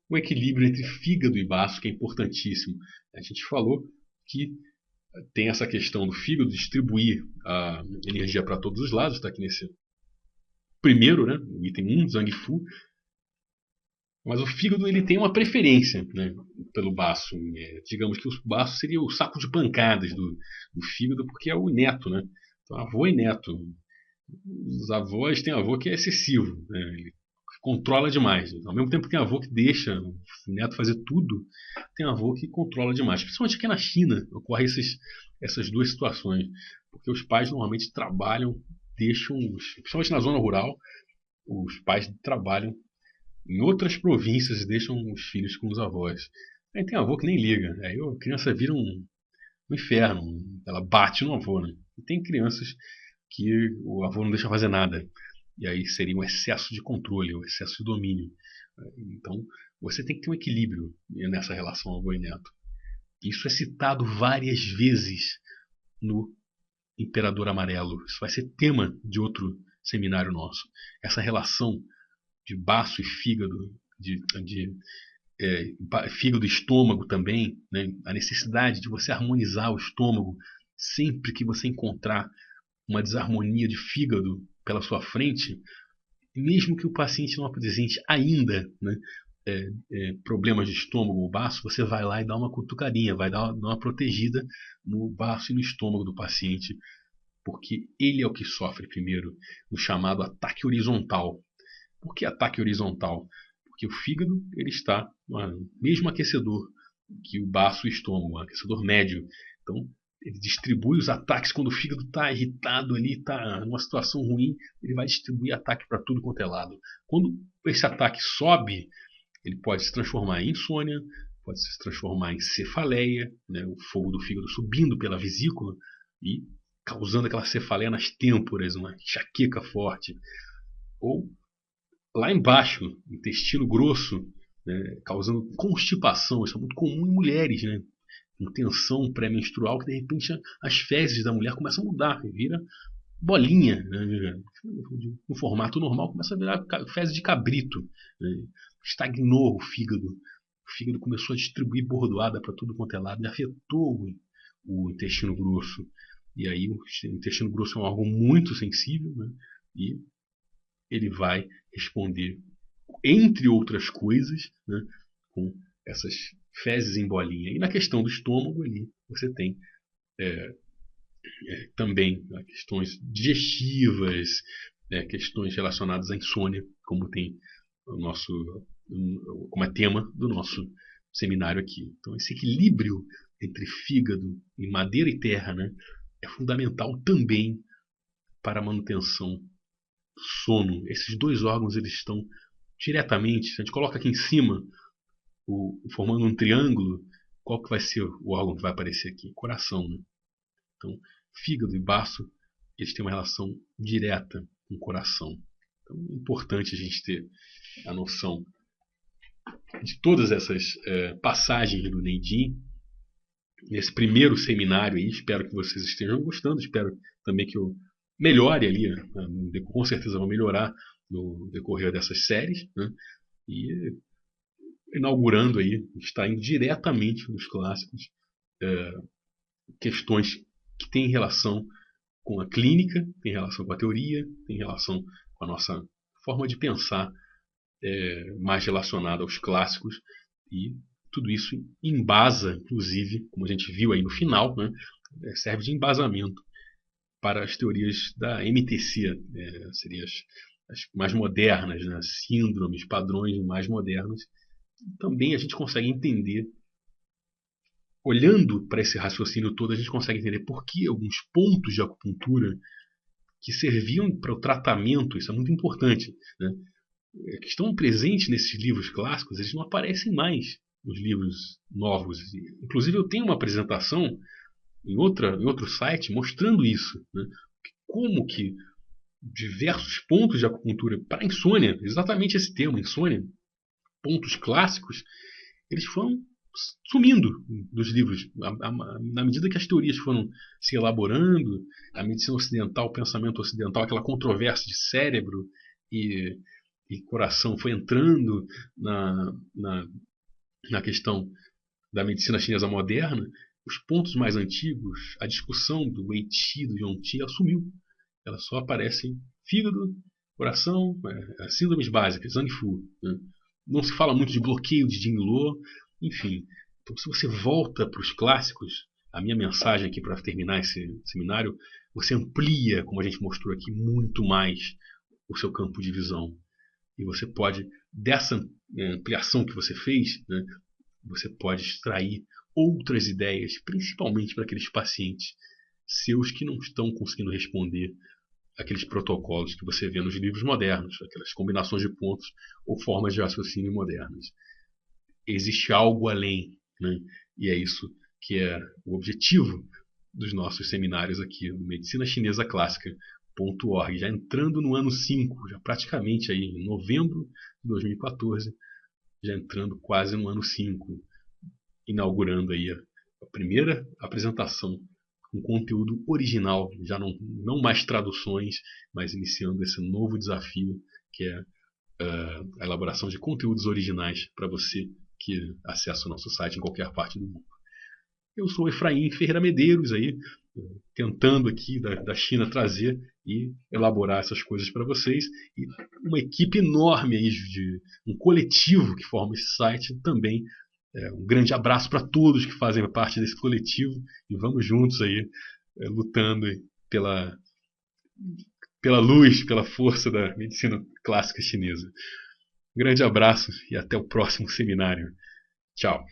o equilíbrio entre fígado e baço, que é importantíssimo. A gente falou que tem essa questão do fígado distribuir a energia para todos os lados, está aqui nesse primeiro, né, o item 1, Zhang Fu. Mas o fígado ele tem uma preferência, né, pelo baço. Digamos que o baço seria o saco de pancadas do fígado, porque é o neto, né? Então, avô e neto. Os avós têm avô que é excessivo, né? Ele controla demais. Ao mesmo tempo que tem avô que deixa o neto fazer tudo, tem avô que controla demais. Principalmente aqui na China ocorrem essas duas situações. Porque os pais normalmente trabalham, principalmente na zona rural, os pais trabalham em outras províncias e deixam os filhos com os avós. Aí tem avô que nem liga. Aí a criança vira um inferno. Ela bate no avô, né? E tem crianças que o avô não deixa fazer nada. E aí seria um excesso de controle, um excesso de domínio. Então, você tem que ter um equilíbrio nessa relação avô e neto. Isso é citado várias vezes no Imperador Amarelo. Isso vai ser tema de outro seminário nosso. Essa relação de baço e fígado, fígado e estômago também, né? A necessidade de você harmonizar o estômago sempre que você encontrar uma desarmonia de fígado pela sua frente, mesmo que o paciente não apresente ainda, né, problemas de estômago ou baço, você vai lá e dá uma cutucadinha, vai dar uma protegida no baço e no estômago do paciente, porque ele é o que sofre primeiro no chamado ataque horizontal. Por que ataque horizontal? Porque o fígado ele está no mesmo aquecedor que o baço e o estômago, um aquecedor médio. Então, ele distribui os ataques quando o fígado está irritado ali, está numa situação ruim, ele vai distribuir ataque para tudo quanto é lado. Quando esse ataque sobe, ele pode se transformar em insônia, pode se transformar em cefaleia, né, o fogo do fígado subindo pela vesícula e causando aquela cefaleia nas têmporas, uma enxaqueca forte. Ou lá embaixo, intestino grosso, né, causando constipação. Isso é muito comum em mulheres, né? Com tensão pré-menstrual, que de repente as fezes da mulher começam a mudar, vira bolinha, né? No formato normal começa a virar fezes de cabrito, né? Estagnou o fígado. O fígado começou a distribuir bordoada para tudo quanto é lado e afetou o intestino grosso. E aí o intestino grosso é um órgão muito sensível, né? E ele vai responder, entre outras coisas, né, com essas fezes em bolinha. E na questão do estômago ali você tem também questões digestivas, questões relacionadas à insônia, como tem como é tema do nosso seminário aqui. Então esse equilíbrio entre fígado e madeira e terra, né, é fundamental também para a manutenção do sono. Esses dois órgãos eles estão diretamente, se a gente coloca aqui em cima formando um triângulo, qual que vai ser o órgão que vai aparecer aqui? Coração, né? Então, fígado e baço, eles têm uma relação direta com o coração. Então, é importante a gente ter a noção de todas essas passagens do Neijin. Nesse primeiro seminário aí, espero que vocês estejam gostando, espero também que eu melhore ali, né? Com certeza vou melhorar no decorrer dessas séries, né? E inaugurando aí, está indo diretamente nos clássicos, questões que têm relação com a clínica, têm relação com a teoria, têm relação com a nossa forma de pensar, mais relacionada aos clássicos, e tudo isso embasa, inclusive, como a gente viu aí no final, né, serve de embasamento para as teorias da MTC, seriam as mais modernas, né, síndromes, padrões mais modernos. Também a gente consegue entender, olhando para esse raciocínio todo, a gente consegue entender por que alguns pontos de acupuntura que serviam para o tratamento, isso é muito importante, né, que estão presentes nesses livros clássicos, eles não aparecem mais nos livros novos. Inclusive eu tenho uma apresentação em outro site mostrando isso, né, como que diversos pontos de acupuntura para insônia, exatamente esse tema, insônia, pontos clássicos, eles foram sumindo dos livros. Na medida que as teorias foram se elaborando, a medicina ocidental, o pensamento ocidental, aquela controvérsia de cérebro e coração foi entrando na questão da medicina chinesa moderna, os pontos mais antigos, a discussão do Wei Qi, do Yong Qi, ela sumiu. Ela só aparece em fígado, coração, síndromes básicas, Zhang-Fu. Né? Não se fala muito de bloqueio de Jing-Lo, enfim. Então, se você volta para os clássicos, a minha mensagem aqui para terminar esse seminário, você amplia, como a gente mostrou aqui, muito mais o seu campo de visão. E você pode, dessa ampliação que você fez, né, você pode extrair outras ideias, principalmente para aqueles pacientes seus que não estão conseguindo responder aqueles protocolos que você vê nos livros modernos, aquelas combinações de pontos ou formas de raciocínio modernas. Existe algo além, né? E é isso que é o objetivo dos nossos seminários aqui no Medicina Chinesa Clássica.org, já entrando no ano 5, já praticamente aí em novembro de 2014, já entrando quase no ano 5, inaugurando aí a primeira apresentação com conteúdo original, já não mais traduções, mas iniciando esse novo desafio que é a elaboração de conteúdos originais para você que acessa o nosso site em qualquer parte do mundo. Eu sou Efraim Ferreira Medeiros, aí, tentando aqui da China trazer e elaborar essas coisas para vocês, e uma equipe enorme aí, um coletivo que forma esse site também. Um grande abraço para todos que fazem parte desse coletivo e vamos juntos aí lutando pela luz, pela força da medicina clássica chinesa. Um grande abraço e até o próximo seminário. Tchau.